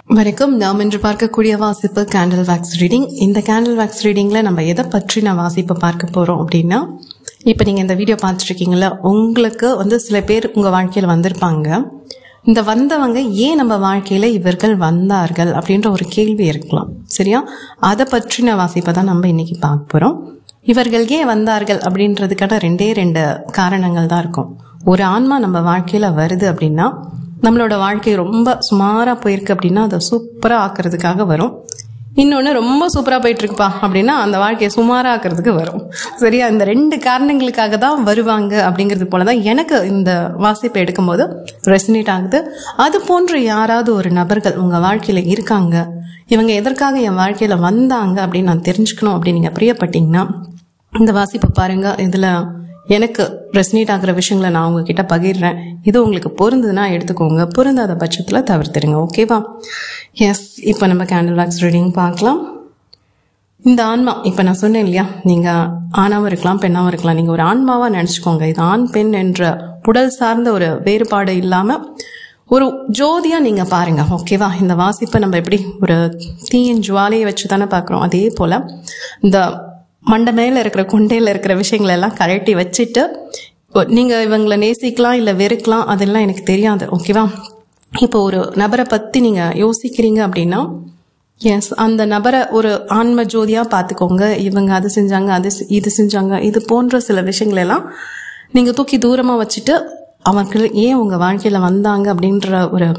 வணக்கம். நாம் இன்று பார்க்கக்கூடிய வாசிப்பு கேண்டில் வேக்ஸ் ரீடிங். இந்த கேண்டில் வேக்ஸ் ரீடிங்ல நம்ம எதை பற்றி நான் வாசிப்பு பார்க்க போறோம் அப்படின்னா, இப்போ நீங்க இந்த வீடியோ பார்த்துருக்கீங்களா, உங்களுக்கு சில பேர் உங்க வாழ்க்கையில் வந்திருப்பாங்க. இந்த வந்தவங்க ஏன் நம்ம வாழ்க்கையில இவர்கள் வந்தார்கள் அப்படின்ற ஒரு கேள்வி இருக்கலாம். சரியா? அதை பற்றின வாசிப்பை தான் நம்ம இன்னைக்கு பார்க்க போறோம். இவர்கள் ஏன் வந்தார்கள் அப்படின்றதுக்கான ரெண்டு காரணங்கள் தான் இருக்கும். ஒரு ஆன்மா நம்ம வாழ்க்கையில வருது அப்படின்னா, நம்மளோட வாழ்க்கை ரொம்ப சுமாராக போயிருக்கு அப்படின்னா அதை சூப்பராக ஆக்கிறதுக்காக வரும். இன்னொன்று ரொம்ப சூப்பராக போயிட்டு இருக்குப்பா அப்படின்னா அந்த வாழ்க்கையை சுமாராக ஆக்கிறதுக்கு வரும். சரியா? இந்த ரெண்டு காரணங்களுக்காக தான் வருவாங்க அப்படிங்கிறது போல தான் எனக்கு இந்த வாசிப்பை எடுக்கும்போது ரெசனேட் ஆகுது. அது போன்று யாராவது ஒரு நபர்கள் உங்கள் வாழ்க்கையில் இருக்காங்க, இவங்க எதற்காக என் வாழ்க்கையில் வந்தாங்க அப்படின்னு நான் தெரிஞ்சுக்கணும் அப்படின்னு நீங்கள் பிரியப்பட்டீங்கன்னா இந்த வாசிப்பை பாருங்க. இதில் எனக்கு ரெசனேட் ஆகிற விஷயங்களை நான் உங்ககிட்ட பகிர்றேன். இது உங்களுக்கு பொருந்ததுன்னா எடுத்துக்கோங்க, பொருந்தாத பட்சத்தில் தவிர்த்துடுங்க. ஓகேவா? எஸ், இப்போ நம்ம கேண்டில் வேக்ஸ் ரீடிங் பார்க்கலாம். இந்த ஆன்மா, இப்போ நான் சொன்னேன் இல்லையா, நீங்கள் ஆணாவும் இருக்கலாம் பெண்ணாவும் இருக்கலாம். நீங்கள் ஒரு ஆன்மாவாக நினச்சிக்கோங்க. இது ஆண் பெண் என்ற உடல் சார்ந்த ஒரு வேறுபாடு இல்லாமல் ஒரு ஜோதியாக நீங்கள் பாருங்கள். ஓகேவா? இந்த வாசிப்பை நம்ம எப்படி ஒரு தீயின் ஜுவாலையை வச்சு தானே பார்க்குறோம். அதே போல் இந்த மண்டை மேலே இருக்கிற கொண்டையில் இருக்கிற விஷயங்களை எல்லாம் கழட்டி வச்சுட்டு நீங்கள் இவங்களை நேசிக்கலாம் இல்லை வெறுக்கலாம், அதெல்லாம் எனக்கு தெரியாது. ஓகேவா? இப்போ ஒரு நபரை பற்றி நீங்கள் யோசிக்கிறீங்க அப்படின்னா, எஸ், அந்த நபரை ஒரு ஆன்ம ஜோதியாக பார்த்துக்கோங்க. இவங்க அது செஞ்சாங்க, இது செஞ்சாங்க, இது போன்ற சில விஷயங்களெல்லாம் நீங்கள் தூக்கி தூரமாக வச்சுட்டு அவர்கள் ஏன் உங்கள் வாழ்க்கையில் வந்தாங்க அப்படின்ற ஒரு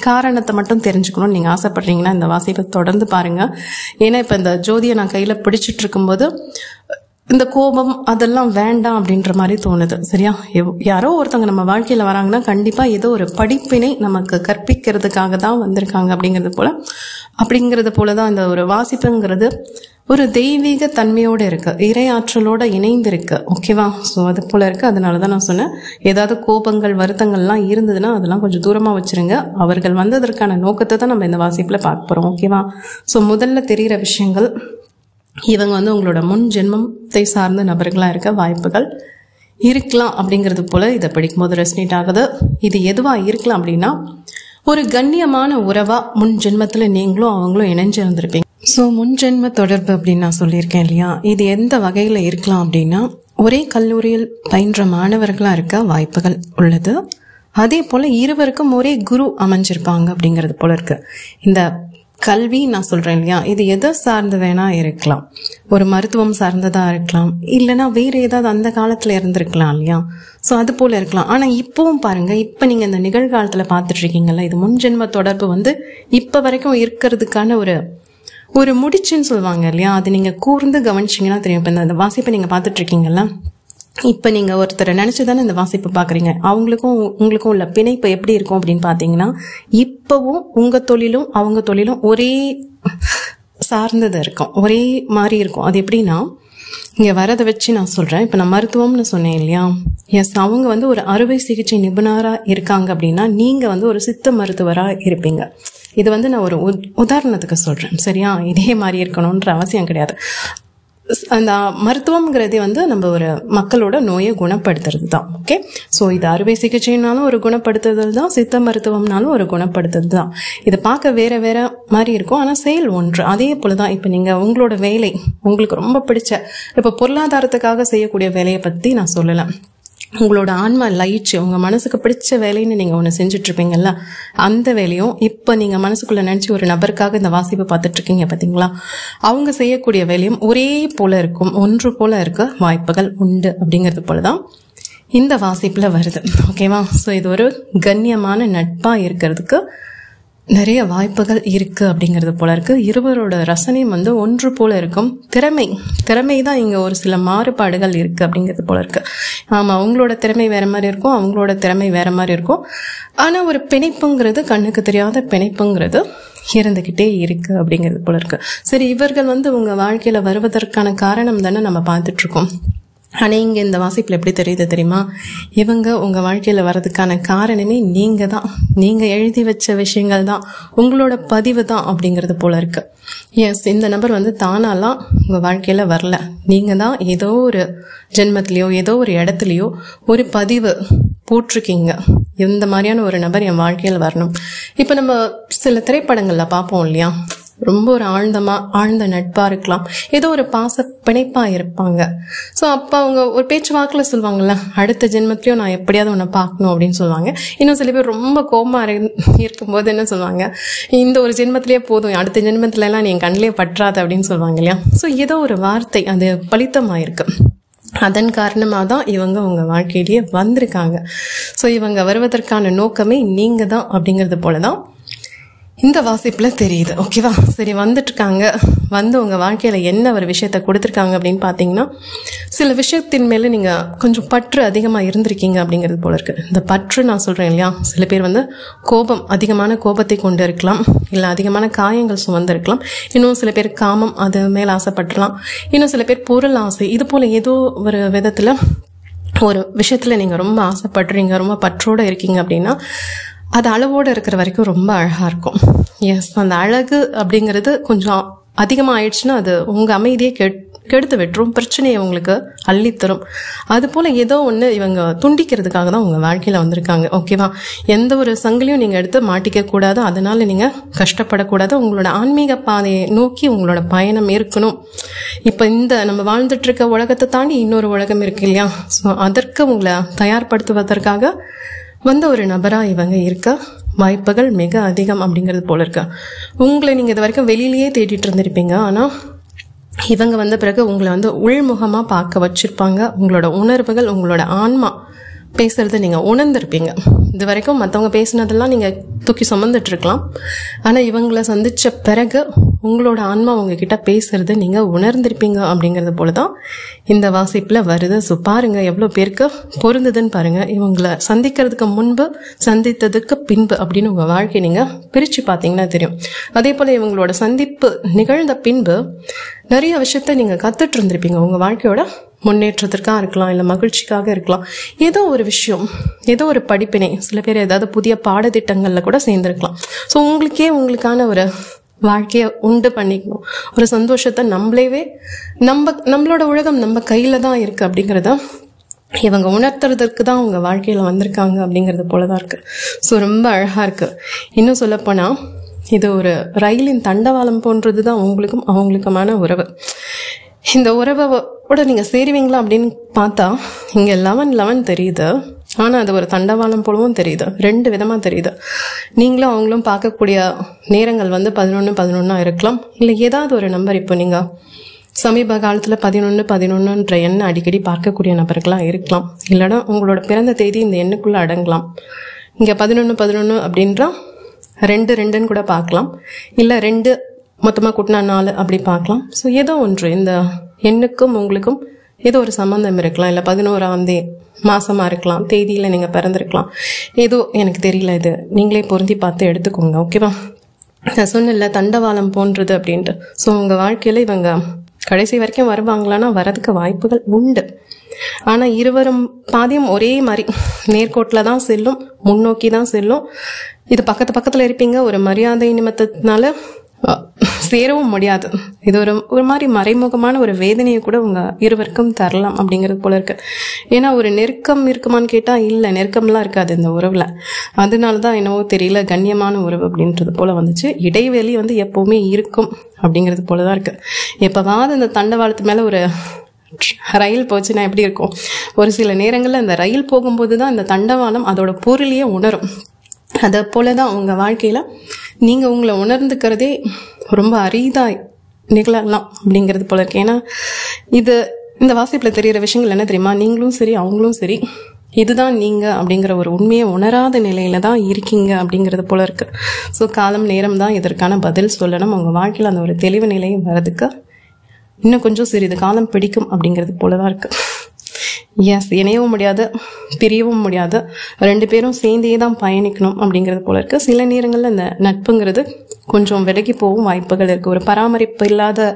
காரணத்தை மட்டும் தெரிஞ்சுக்கணும்னு நீங்கள் ஆசைப்படுறீங்கன்னா இந்த வாசிப்பை தொடர்ந்து பாருங்கள். ஏன்னா இப்போ இந்த ஜோதியை நான் கையில் பிடிச்சிட்டு இருக்கும்போது இந்த கோபம் அதெல்லாம் வேண்டாம் அப்படின்ற மாதிரி தோணுது. சரியா? யாரோ ஒருத்தவங்க நம்ம வாழ்க்கையில் வராங்கன்னா கண்டிப்பாக ஏதோ ஒரு படிப்பினை நமக்கு கற்பிக்கிறதுக்காக தான் வந்திருக்காங்க அப்படிங்கிறது போல தான் இந்த ஒரு வாசிப்புங்கிறது ஒரு தெய்வீக தன்மையோடு இருக்கு, இறையாற்றலோடு இணைந்து இருக்கு. ஓகேவா? ஸோ அது போல இருக்கு. அதனால தான் நான் சொன்னேன், ஏதாவது கோபங்கள் வருத்தங்கள்லாம் இருந்ததுன்னா அதெல்லாம் கொஞ்சம் தூரமாக வச்சிருங்க. அவர்கள் வந்ததற்கான நோக்கத்தை தான் நம்ம இந்த வாசிப்பில் பார்க்க போகிறோம். ஓகேவா? ஸோ முதல்ல தெரிகிற விஷயங்கள், இவங்க உங்களோட முன் ஜென்மத்தை சார்ந்த நபர்களாக இருக்க வாய்ப்புகள் இருக்கலாம். அப்படிங்கிறது போல இதை படிக்கும்போது ரெசனேட் ஆகுது. இது எதுவாக இருக்கலாம் அப்படின்னா, ஒரு கண்ணியமான உறவா முன் ஜென்மத்தில் நீங்களும் அவங்களும் இணைஞ்சு இருந்திருப்பீங்க. ஸோ முன்ஜென்ம தொடர்பு அப்படின்னு நான் சொல்லியிருக்கேன் இல்லையா, இது எந்த வகையில் இருக்கலாம் அப்படின்னா, ஒரே கல்லூரியில் பயின்ற மாணவர்களாக இருக்க வாய்ப்புகள் உள்ளது. அதே போல் இருவருக்கும் ஒரே குரு அமைஞ்சிருப்பாங்க அப்படிங்கிறது போல இருக்கு. இந்த கல்வி நான் சொல்கிறேன் இல்லையா, இது எதை சார்ந்து வேணா இருக்கலாம். ஒரு மருத்துவம் சார்ந்ததாக இருக்கலாம், இல்லைன்னா வேறு ஏதாவது அந்த காலத்தில் இருந்திருக்கலாம் இல்லையா. ஸோ அது போல் இருக்கலாம். ஆனால் இப்போவும் பாருங்கள், இப்போ நீங்கள் இந்த நிகழ்காலத்தில் பார்த்துட்ருக்கீங்கல்ல, இது முன்ஜென்ம தொடர்பு இப்போ வரைக்கும் இருக்கிறதுக்கான ஒரு முடிச்சுன்னு சொல்லுவாங்க இல்லையா, அது நீங்கள் கூர்ந்து கவனிச்சிங்கன்னா தெரியும். இப்போ இந்த வாசிப்பை நீங்கள் பார்த்துட்ருக்கீங்கல்ல, இப்போ நீங்கள் ஒருத்தரை நினச்சி தானே இந்த வாசிப்பை பார்க்குறீங்க. உங்களுக்கும் உள்ள பிணைப்பு எப்படி இருக்கும் அப்படின்னு பார்த்தீங்கன்னா, இப்போவும் உங்கள் தொழிலும் அவங்க தொழிலும் ஒரே சார்ந்தது இருக்கும், ஒரே மாதிரி இருக்கும். அது எப்படின்னா, இங்கே வரதை வச்சு நான் சொல்கிறேன். இப்போ நான் மருத்துவம்னு சொன்னேன் இல்லையா, எஸ், அவங்க ஒரு அறுவை சிகிச்சை நிபுணராக இருக்காங்க அப்படின்னா நீங்கள் ஒரு சித்த மருத்துவராக இருப்பீங்க. இது நான் ஒரு உதாரணத்துக்கு சொல்கிறேன். சரியா? இதே மாதிரி இருக்கணுன்ற அவசியம் கிடையாது. அந்த மருத்துவம்ங்கிறதே நம்ம ஒரு மக்களோட நோயை குணப்படுத்துறது தான். ஓகே? ஸோ இது அறுவை சிகிச்சைனாலும் ஒரு குணப்படுத்துதல் தான், சித்த மருத்துவம்னாலும் ஒரு குணப்படுத்துதல் தான். இதை பார்க்க வேற வேற மாதிரி இருக்கும், ஆனால் செயல் ஒன்று. அதே போல தான் இப்போ நீங்கள் உங்களோட வேலை, உங்களுக்கு ரொம்ப பிடிச்ச, இப்போ பொருளாதாரத்துக்காக செய்யக்கூடிய வேலையை பற்றி நான் சொல்லலாம். உங்களோட ஆன்மா லயிச்சு உங்கள் மனசுக்கு பிடிச்ச வேலைன்னு நீங்கள் ஒன்று செஞ்சிட்ருப்பீங்கல்ல, அந்த வேலையும் இப்போ நீங்கள் மனசுக்குள்ளே நினச்சி ஒரு நபருக்காக இந்த வாசிப்பை பார்த்துட்ருக்கீங்க பார்த்தீங்களா, அவங்க செய்யக்கூடிய வேலையும் ஒரே போல் இருக்கும், ஒன்று போல் இருக்க வாய்ப்புகள் உண்டு. அப்படிங்கிறது போல தான் இந்த வாசிப்பில் வருது. ஓகேவா? ஸோ இது ஒரு கண்ணியமான நட்பாக இருக்கிறதுக்கு நிறைய வாய்ப்புகள் இருக்குது அப்படிங்கிறது போல இருக்குது. இருவரோட ரசனையும் ஒன்று போல இருக்கும். திறமை தான் இங்கே ஒரு சில மாறுபாடுகள் இருக்குது அப்படிங்கிறது போல இருக்குது. ஆமாம், அவங்களோட திறமை வேறு மாதிரி இருக்கும், அவங்களோட திறமை வேறு மாதிரி இருக்கும். ஆனால் ஒரு பிணைப்புங்கிறது, கண்ணுக்கு தெரியாத பிணைப்புங்கிறது இருந்துக்கிட்டே இருக்குது அப்படிங்கிறது போல இருக்குது. சரி, இவர்கள் உங்கள் வாழ்க்கையில் வருவதற்கான காரணம் தானே நம்ம பார்த்துட்ருக்கோம். ஆனால் இங்கே இந்த வாசிப்பில் எப்படி தெரியுது தெரியுமா, இவங்க உங்கள் வாழ்க்கையில் வர்றதுக்கான காரணமே நீங்கள் தான், நீங்கள் எழுதி வச்ச விஷயங்கள் தான், உங்களோட பதிவு தான் அப்படிங்கிறது போல இருக்கு. எஸ், இந்த நபர் தானாலாம் உங்கள் வாழ்க்கையில் வரல, நீங்கள் தான் ஏதோ ஒரு ஜென்மத்திலையோ ஏதோ ஒரு இடத்துலையோ ஒரு பதிவு போட்டிருக்கீங்க. இந்த மாதிரியான ஒரு நபர் என் வாழ்க்கையில் வரணும். இப்போ நம்ம சில திரைப்படங்களில் பார்ப்போம் இல்லையா, ரொம்ப ஒரு ஆழ்ந்த நட்பாக இருக்கலாம், ஏதோ ஒரு பாச பிணைப்பாக இருப்பாங்க. ஸோ அப்போ அவங்க ஒரு பேச்சு வாக்கில் சொல்லுவாங்கள்ல, அடுத்த ஜென்மத்திலையும் நான் எப்படியாவது உன்னை பார்க்கணும் அப்படின்னு சொல்லுவாங்க. இன்னும் சில பேர் ரொம்ப கோபமாக இருக்கும்போது என்ன சொல்லுவாங்க, இந்த ஒரு ஜென்மத்திலே போதும், அடுத்த ஜென்மத்திலலாம் நீ என் கண்ணிலே பற்றாது அப்படின்னு சொல்லுவாங்க இல்லையா. ஸோ ஏதோ ஒரு வார்த்தை அது பலித்தமாயிருக்கு. அதன் காரணமாக தான் இவங்க உங்கள் வாழ்க்கையிலேயே வந்திருக்காங்க. ஸோ இவங்க வருவதற்கான நோக்கமே நீங்கள் தான் அப்படிங்கிறது போல தான் இந்த வாசிப்பில் தெரியுது. ஓகேவா, சரி வந்துட்டுருக்காங்க. வந்து உங்கள் வாழ்க்கையில் என்ன ஒரு விஷயத்த கொடுத்துருக்காங்க அப்படின்னு பார்த்தீங்கன்னா, சில விஷயத்தின் மேலே நீங்கள் கொஞ்சம் பற்று அதிகமாக இருந்திருக்கீங்க அப்படிங்கிறது போல இருக்குது. இந்த பற்று நான் சொல்கிறேன் இல்லையா, சில பேர் வந்து அதிகமான கோபத்தை கொண்டு இருக்கலாம், இல்லை அதிகமான காயங்கள் சுமந்திருக்கலாம். இன்னும் சில பேர் காமம், அது மேலே ஆசைப்பட்டுலாம். இன்னும் சில பேர் பொருள் ஆசை. இது போல் ஏதோ ஒரு விதத்தில் ஒரு விஷயத்தில் நீங்கள் ரொம்ப ஆசைப்படுறீங்க, ரொம்ப பற்றோடு இருக்கீங்க அப்படின்னா அது அளவோடு இருக்கிற வரைக்கும் ரொம்ப அழகாக இருக்கும். எஸ், அந்த அழகு அப்படிங்கிறது கொஞ்சம் அதிகமாக ஆயிடுச்சுன்னா அது உங்கள் அமைதியை கெடுத்து விட்டுரும், பிரச்சனையை உங்களுக்கு அள்ளித்தரும். அது போல் ஏதோ ஒன்று இவங்க துண்டிக்கிறதுக்காக தான் உங்கள் வாழ்க்கையில் வந்திருக்காங்க. ஓகேவா, எந்த ஒரு சங்கிலியும் நீங்கள் எடுத்து மாட்டிக்க கூடாது, அதனால நீங்கள் கஷ்டப்படக்கூடாது. உங்களோட ஆன்மீக பாதையை நோக்கி உங்களோட பயணம் இருக்கணும். இப்போ இந்த நம்ம வாழ்ந்துட்டு இருக்க உலகத்தை தாண்டி இன்னொரு உலகம் இருக்கு இல்லையா, ஸோ அதற்கு உங்களை தயார்படுத்துவதற்காக வந்த ஒரு நபராக இவங்க இருக்க வாய்ப்புகள் மிக அதிகம் அப்படிங்கிறது போல இருக்கு. உங்களை நீங்கள் இது வரைக்கும் வெளியிலேயே தேடிட்டு இருந்திருப்பீங்க, ஆனால் இவங்க வந்த பிறகு உங்களை வந்து உள்முகமாக பார்க்க வச்சிருப்பாங்க. உங்களோட உணர்வுகள், உங்களோட ஆன்மா பேசுறதை நீங்கள் உணர்ந்திருப்பீங்க. இது வரைக்கும் மற்றவங்க பேசினதெல்லாம் நீங்கள் தூக்கி சுமந்துட்டு இருக்கலாம், ஆனால் இவங்களை சந்தித்த பிறகு உங்களோட ஆன்மா உங்ககிட்ட பேசுறது நீங்கள் உணர்ந்திருப்பீங்க அப்படிங்கிறது போல தான் இந்த வாசிப்பில் வருது. ஸோ பாருங்க எவ்வளோ பேருக்கு பொருந்துதுன்னு பாருங்க. இவங்களை சந்திக்கிறதுக்கு முன்பு, சந்தித்ததுக்கு பின்பு அப்படின்னு உங்கள் வாழ்க்கையை நீங்கள் பிரித்து பார்த்தீங்கன்னா தெரியும். அதே போல் இவங்களோட சந்திப்பு நிகழ்ந்த பின்பு நிறைய விஷயத்த நீங்கள் கற்றுட்டு இருந்திருப்பீங்க. உங்கள் வாழ்க்கையோட முன்னேற்றத்திற்காக இருக்கலாம், இல்லை மகிழ்ச்சிக்காக இருக்கலாம், ஏதோ ஒரு விஷயம், ஏதோ ஒரு படிப்பினை. சில பேர் ஏதாவது புதிய பாடத்திட்டங்களில் கூட சேர்ந்துருக்கலாம். ஸோ உங்களுக்கான ஒரு வாழ்க்கையை உண்டு பண்ணிக்கணும், ஒரு சந்தோஷத்தை நம்மளோட உலகம் நம்ம கையில் தான் இருக்குது அப்படிங்கிறத இவங்க உணர்த்துறதுக்கு தான் உங்கள் வாழ்க்கையில் வந்திருக்காங்க அப்படிங்கிறது போல தான் இருக்குது. ஸோ ரொம்ப அழகாக இருக்குது. இன்னும் சொல்லப்போனால் இது ஒரு ரயிலின் தண்டவாளம் போன்றது தான் உங்களுக்கும் அவங்களுக்குமான உறவு. இந்த உறவோட நீங்கள் சேருவீங்களா அப்படின்னு பார்த்தா இங்கே 11 தெரியுது, ஆனால் அது ஒரு தண்டவாளம் போலவும் தெரியுது. 2 விதமாக தெரியுது. நீங்களும் அவங்களும் பார்க்கக்கூடிய நேரங்கள் வந்து 11 இருக்கலாம், இல்லை ஏதாவது ஒரு நம்பர். இப்போ நீங்கள் சமீப காலத்தில் 11 எண்ணை அடிக்கடி பார்க்கக்கூடிய நபர்களாக இருக்கலாம், இல்லைனா உங்களோட பிறந்த தேதி இந்த எண்ணுக்குள்ளே அடங்கலாம். இங்கே 11 அப்படின்றா 2 கூட பார்க்கலாம், இல்லை 2 மொத்தமாக கூட்டினா 4 அப்படி பார்க்கலாம். ஸோ ஏதோ ஒன்று இந்த எண்ணுக்கும் உங்களுக்கும் ஏதோ ஒரு சம்மந்தம் இருக்கலாம், இல்லை 11ஆம் மாதமாக இருக்கலாம், தேதியில் நீங்கள் பிறந்திருக்கலாம், ஏதோ எனக்கு தெரியல, இது நீங்களே பொருந்தி பார்த்து எடுத்துக்கோங்க. ஓகேவா, நான் சொன்னல தண்டவாளம் போன்றது அப்படின்ட்டு. ஸோ உங்கள் வாழ்க்கையில் இவங்க கடைசி வரைக்கும் வருவாங்களான்னா வரதுக்கு வாய்ப்புகள் உண்டு. ஆனால் இருவரும் பாதியும் ஒரே மாதிரி நேர்கோட்டில் தான் செல்லும், முன்னோக்கி தான் செல்லும். இது பக்கத்தில் இருப்பீங்க, ஒரு மரியாதை நிமித்தத்தினால சேரவும் முடியாது. இது ஒரு மாதிரி மறைமுகமான ஒரு வேதனையை கூட உங்க இருவருக்கும் தரலாம் அப்படிங்கிறது போல இருக்கு. ஏன்னா ஒரு நெருக்கம் இருக்குமான்னு கேட்டா இல்லை, நெருக்கம்லாம் இருக்காது இந்த உறவுல. அதனாலதான் என்னவோ தெரியல, கண்ணியமான உறவு அப்படின்றது போல வந்துச்சு. இடைவெளி வந்து எப்பவுமே இருக்கும் அப்படிங்கிறது போலதான் இருக்கு. எப்பவாவது இந்த தண்டவாளத்து மேல ஒரு ரயில் போச்சுன்னா எப்படி இருக்கும், ஒரு சில நேரங்கள்ல அந்த ரயில் போகும்போது தான் இந்த தண்டவாளம் அதோட பொருளையே உணரும். அதை போலதான் உங்க வாழ்க்கையில நீங்க உங்களை உணர்ந்துக்கிறதே ரொம்ப அரிதாய் நிகழலாம் அப்படிங்கிறது போல இருக்கு. ஏன்னா இந்த வாசிப்புல தெரிகிற விஷயங்கள் என்ன தெரியுமா, நீங்களும் சரி அவங்களும் சரி இதுதான் நீங்க அப்படிங்கிற ஒரு உண்மையை உணராத நிலையில தான் இருக்கீங்க அப்படிங்கிறது போல இருக்கு. ஸோ காலம் நேரம் தான் இதற்கான பதில் சொல்லணும். உங்க வாழ்க்கையில் அந்த ஒரு தெளிவு நிலையை வர்றதுக்கு இன்னும் கொஞ்சம் சிறிது காலம் பிடிக்கும் அப்படிங்கிறது போலதான் இருக்கு. எஸ், இணையவும் முடியாது, பிரியவும் முடியாது, 2 பேரும் சேர்ந்தே தான் பயணிக்கணும் அப்படிங்கிறது போல இருக்கு. சில நேரங்களில் இந்த நட்புங்கிறது கொஞ்சம் விலகி போகும் வாய்ப்புகள் இருக்கு. ஒரு பராமரிப்பு இல்லாத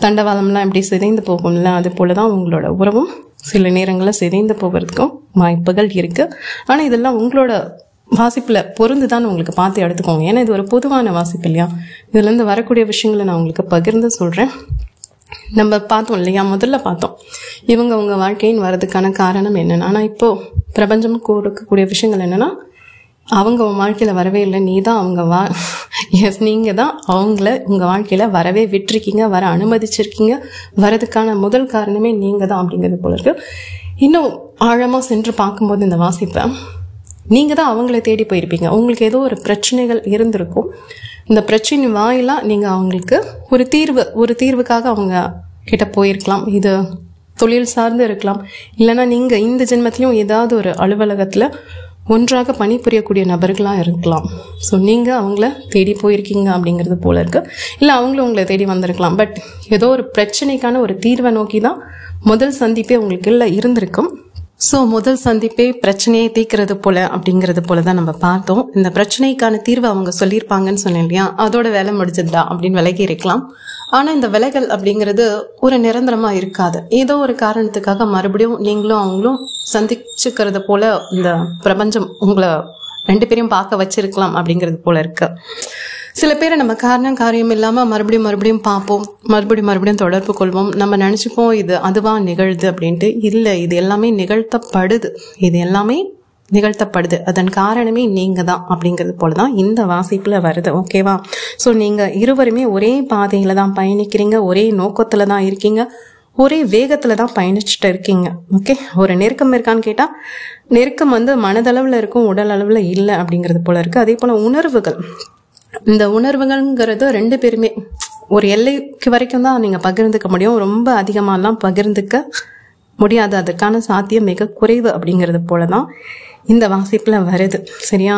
தண்டவாளம்லாம் எப்படி சிதைந்து போகும்ல, அது போலதான் உங்களோட உறவும் சில நேரங்களில் சிதைந்து போகிறதுக்கும் வாய்ப்புகள் இருக்கு. ஆனால் இதெல்லாம் உங்களோட வாசிப்புல பொருந்துதான் உங்களுக்கு பார்த்து எடுத்துக்கோங்க. ஏன்னா இது ஒரு பொதுவான வாசிப்பு இல்லையா, இதுல இருந்து வரக்கூடிய விஷயங்களை நான் உங்களுக்கு பகிர்ந்து சொல்றேன். நம்ம பார்த்தோம் இல்லையா, முதல்ல பார்த்தோம் இவங்க உங்கள் வாழ்க்கையின் வர்றதுக்கான காரணம் என்னென்னா, ஆனால் இப்போது பிரபஞ்சம் கொடுக்கக்கூடிய விஷயங்கள் என்னென்னா, அவங்க உன் வாழ்க்கையில் வரவே இல்லை, நீ தான் அவங்க எஸ் நீங்கள் தான் அவங்கள உங்கள் வாழ்க்கையில் வரவே விட்டுருக்கீங்க, வர அனுமதிச்சிருக்கீங்க. வரதுக்கான முதல் காரணமே நீங்கள் தான் அப்படிங்கிறது போல இருக்கு. இன்னும் ஆழமாக சென்று பார்க்கும்போது இந்த வாசிப்பை நீங்கள் தான் அவங்கள தேடி போயிருப்பீங்க. உங்களுக்கு ஏதோ ஒரு பிரச்சனைகள் இருந்திருக்கும். இந்த பிரச்சனை வாயிலாக நீங்கள் அவங்களுக்கு ஒரு தீர்வுக்காக அவங்க கிட்ட போயிருக்கலாம். இது தொழில் சார்ந்து இருக்கலாம், இல்லைன்னா நீங்கள் இந்த ஜென்மத்திலையும் ஏதாவது ஒரு அலுவலகத்தில் ஒன்றாக பணிபுரியக்கூடிய நபர்களாக இருக்கலாம். ஸோ நீங்கள் அவங்கள தேடி போயிருக்கீங்க அப்படிங்கிறது போல இருக்குது. இல்லை அவங்களும் உங்களை தேடி வந்திருக்கலாம். பட் ஏதோ ஒரு பிரச்சனைக்கான ஒரு தீர்வை நோக்கி தான் முதல் சந்திப்பே உங்களுக்கு இல்லை இருந்திருக்கும். ஸோ முதல் சந்திப்பே பிரச்சனையை தீர்க்கிறது போல அப்படிங்கிறது போல தான் நம்ம பார்த்தோம். இந்த பிரச்சனைக்கான தீர்வை அவங்க சொல்லியிருப்பாங்கன்னு சொன்னேன் இல்லையா, அதோட வேலை முடிஞ்சதுடா அப்படின்னு விலகி இருக்கலாம். ஆனால் இந்த விலகல் அப்படிங்கிறது ஒரு நிரந்தரமாக இருக்காது. ஏதோ ஒரு காரணத்துக்காக மறுபடியும் நீங்களும் அவங்களும் சந்திச்சுக்கிறது போல இந்த பிரபஞ்சம் உங்களை 2 பேரையும் பார்க்க வச்சிருக்கலாம் அப்படிங்கிறது போல இருக்கு. சில பேரை நம்ம காரியம் இல்லாமல் மறுபடியும் பார்ப்போம், மறுபடியும் தொடர்பு கொள்வோம். நம்ம நினச்சிப்போம் இது அதுவா நிகழ்து அப்படின்ட்டு. இல்லை, இது எல்லாமே நிகழ்த்தப்படுது. அதன் காரணமே நீங்கள் தான் அப்படிங்கிறது போல தான் இந்த வாசிப்பில் வருது. ஓகேவா? ஸோ நீங்கள் இருவருமே ஒரே பாதையில் தான் பயணிக்கிறீங்க, ஒரே நோக்கத்தில் தான் இருக்கீங்க, ஒரே வேகத்தில் தான் பயணிச்சுட்டு இருக்கீங்க. ஓகே, ஒரு நெருக்கம் இருக்கான்னு கேட்டால் நெருக்கம் மனதளவில் இருக்கும், உடல் அளவில் இல்லை அப்படிங்கிறது போல இருக்குது. அதே போல் உணர்வுகள், இந்த உணர்வுகள்ங்கிறது 2 பேருமே ஒரு எல்லைக்கு வரைக்கும் தான் நீங்கள் பகிர்ந்துக்க முடியும். ரொம்ப அதிகமாகலாம் பகிர்ந்துக்க முடியாது, அதற்கான சாத்தியம் மிக குறைவு அப்படிங்கிறது போல தான் இந்த வாசிப்பில் வருது. சரியா?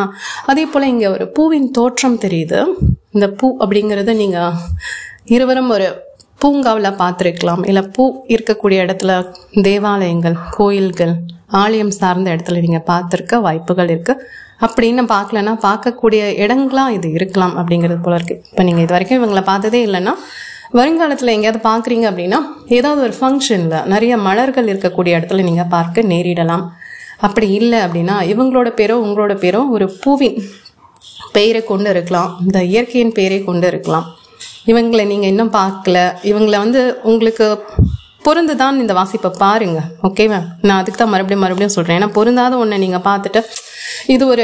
அதே போல் இங்கே ஒரு பூவின் தோற்றம் தெரியுது. இந்த பூ அப்படிங்கிறது நீங்கள் இருவரும் ஒரு பூங்காவில் பார்த்துருக்கலாம், இல்லை பூ இருக்கக்கூடிய இடத்துல தேவாலயங்கள், கோயில்கள், ஆலயம் சார்ந்த இடத்துல நீங்கள் பார்த்துருக்க வாய்ப்புகள் இருக்குது. அப்படின்னு பார்க்கலன்னா பார்க்கக்கூடிய இடங்களா இது இருக்கலாம் அப்படிங்கிறது போல இருக்குது. இப்போ நீங்கள் இது வரைக்கும் இவங்களை பார்த்ததே இல்லைன்னா வருங்காலத்தில் எங்கேயாவது பார்க்குறீங்க அப்படின்னா ஏதாவது ஒரு ஃபங்க்ஷனில் நிறைய மலர்கள் இருக்கக்கூடிய இடத்துல நீங்கள் பார்க்க நேரிடலாம். அப்படி இல்லை அப்படின்னா இவங்களோட பேரோ உங்களோட பேரோ ஒரு பூவின் பெயரை கொண்டு இருக்கலாம், இந்த இயற்கையின் பெயரை கொண்டு இருக்கலாம். இவங்களை நீங்கள் இன்னும் பார்க்கல, இவங்களை உங்களுக்கு பொருந்துதான் இந்த வாசிப்பை பாருங்க. ஓகேவா? நான் அதுக்கு தான் மறுபடியும் சொல்கிறேன். ஏன்னா பொருந்தாத ஒன்று நீங்கள் பார்த்துட்டு இது ஒரு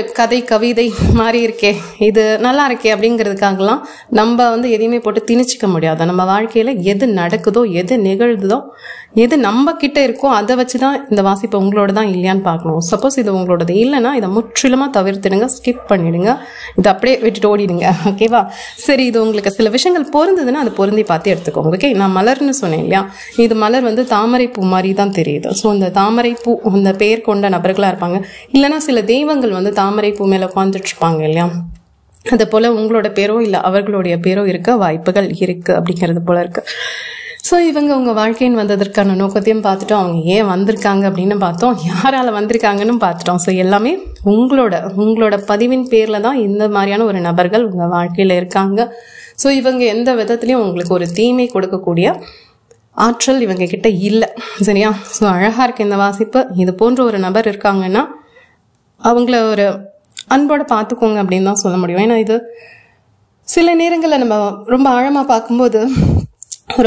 கவிதை மாதிரி இருக்கே, இது நல்லா இருக்கே அப்படிங்கிறதுக்காகலாம் நம்ம எதையுமே போட்டு திணிச்சிக்க முடியாது. நம்ம வாழ்க்கையில் எது நடக்குதோ, எது நிகழ்ந்ததோ, எது நம்ம கிட்ட இருக்கோ அதை வச்சு தான் இந்த வாசிப்பை உங்களோட தான் இல்லையான்னு பார்க்கணும். சப்போஸ் இது உங்களோடது இல்லைன்னா இதை முற்றிலுமாக தவிர்த்துடுங்க, ஸ்கிப் பண்ணிடுங்க, இதை அப்படியே விட்டுட்டு ஓடிடுங்க. ஓகேவா? சரி, இது உங்களுக்கு சில விஷயங்கள் பொருந்ததுன்னா அது பொருந்தி பார்த்து எடுத்துக்கோங்க. ஓகே, நான் மலர்னு சொன்னேன் இல்லையா, இது மலர் தாமரை பூ மாதிரி தான் தெரியுது. ஸோ இந்த தாமரை பூ அந்த பெயர் கொண்ட நபர்களாக இருப்பாங்க, இல்லைன்னா சில தெய்வங்கள் தாமரை பூ மேலே உட்காந்துட்டு இருப்பாங்க இல்லையா, அது போல உங்களோட பேரோ இல்லை அவர்களுடைய பேரோ இருக்க வாய்ப்புகள் இருக்கு அப்படிங்கிறது போல இருக்கு. ஸோ இவங்க உங்கள் வாழ்க்கைன்னு வந்ததற்கான நோக்கத்தையும் பார்த்துட்டோம், அவங்க ஏன் வந்திருக்காங்க அப்படின்னு பார்த்தோம், யாரால வந்திருக்காங்கன்னு பார்த்துட்டோம். ஸோ எல்லாமே உங்களோட பதிவின் பேரில் தான் இந்த மாதிரியான ஒரு நபர்கள் உங்கள் வாழ்க்கையில் இருக்காங்க. ஸோ இவங்க எந்த விதத்துலையும் உங்களுக்கு ஒரு தீமை கொடுக்கக்கூடிய ஆற்றல் இவங்க கிட்ட இல்லை. சரியா? ஸோ அழகாக இருக்கு இந்த வாசிப்பு. இது போன்ற ஒரு நபர் இருக்காங்கன்னா அவங்கள ஒரு அன்போடு பார்த்துக்கோங்க அப்படின்னு தான் சொல்ல முடியும். ஏன்னா இது சில நேரங்களில் நம்ம ரொம்ப ஆழமாக பார்க்கும்போது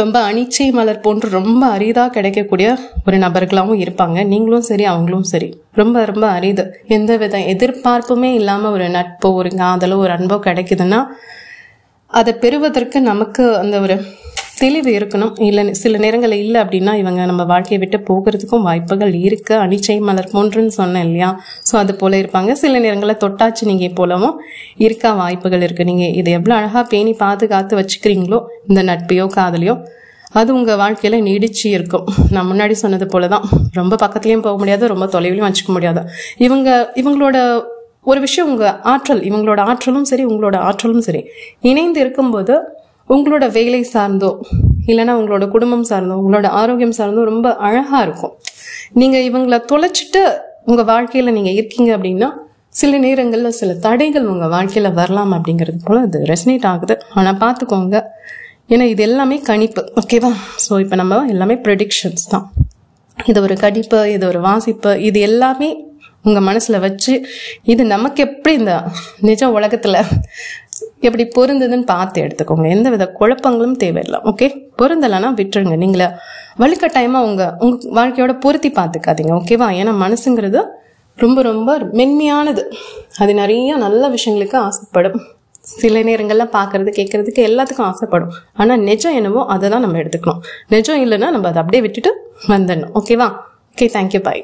ரொம்ப அனிச்சை மலர் போன்று ரொம்ப அரிதாக கிடைக்கக்கூடிய ஒரு நபர்களாகவும் இருப்பாங்க. நீங்களும் சரி அவங்களும் சரி ரொம்ப ரொம்ப அரிது. எந்த வித எதிர்பார்ப்புமே இல்லாமல் ஒரு நட்போ ஒரு காதலோ ஒரு அன்போ கிடைக்குதுன்னா அதை பெறுவதற்கு நமக்கு அந்த ஒரு தெளிவு இருக்கணும். இல்லை சில நேரங்களில் இல்லை அப்படின்னா இவங்க நம்ம வாழ்க்கையை விட்டு போகிறதுக்கும் வாய்ப்புகள் இருக்குது. அனிச்சை மலர் போன்றுன்னு சொன்னேன் இல்லையா, ஸோ அது போல் இருப்பாங்க. சில நேரங்களில் தொட்டாச்சு நீங்கள் போலவும் இருக்க வாய்ப்புகள் இருக்குது. நீங்கள் இதை எவ்வளோ அழகாக பேணி பாதுகாத்து வச்சுக்கிறீங்களோ இந்த நட்பையோ காதலையோ அது உங்கள் வாழ்க்கையில் நீடிச்சு இருக்கும். நான் முன்னாடி சொன்னது போல தான், ரொம்ப பக்கத்துலேயும் போக முடியாது, ரொம்ப தொலைவிலையும் வச்சுக்க முடியாது. இவங்களோட ஒரு விஷயம், உங்கள் ஆற்றல், இவங்களோட ஆற்றலும் சரி உங்களோட ஆற்றலும் சரி இணைந்து இருக்கும்போது உங்களோட வேலை சார்ந்தோ இல்லைன்னா உங்களோட குடும்பம் சார்ந்தோ உங்களோட ஆரோக்கியம் சார்ந்தோ ரொம்ப அழகாக இருக்கும். நீங்கள் இவங்களை தொலைச்சிட்டு உங்கள் வாழ்க்கையில் நீங்கள் இருக்கீங்க அப்படின்னா சில நேரங்களில் சில தடைகள் உங்கள் வாழ்க்கையில் வரலாம் அப்படிங்கிறது போல் அது ரெசனேட் ஆகுது. ஆனால் பார்த்துக்கோங்க, ஏன்னா இது எல்லாமே கணிப்பு. ஓகேவா? ஸோ இப்போ நம்ம எல்லாமே ப்ரெடிக்ஷன்ஸ் தான். இது ஒரு கணிப்பு, இது ஒரு வாசிப்பு, இது எல்லாமே உங்கள் மனசில் வச்சு இது நமக்கு எப்படி இந்த நிஜ உலகத்தில் எப்படி பொருந்ததுன்னு பார்த்து எடுத்துக்கோங்க. எந்த வித குழப்பங்களும் தேவையில்லை. ஓகே, பொருந்தலைன்னா விட்டுருங்க. நீங்களே வலுக்கட்டாயமாக உங்கள் வாழ்க்கையோட பொருத்தி பார்த்துக்காதீங்க, ஓகேவா? ஏன்னா மனசுங்கிறது ரொம்ப ரொம்ப மென்மையானது. அது நிறைய நல்ல விஷயங்களுக்கு ஆசைப்படும். சில நேரங்கள்லாம் பார்க்கறது கேட்கறதுக்கு எல்லாத்துக்கும் ஆசைப்படும். ஆனால் நிஜம் என்னவோ அதை தான் நம்ம எடுத்துக்கணும். நிஜம் இல்லைன்னா நம்ம அதை அப்படியே விட்டுட்டு வந்துடணும், ஓகேவா? ஓகே, தேங்க்யூ, பாய்.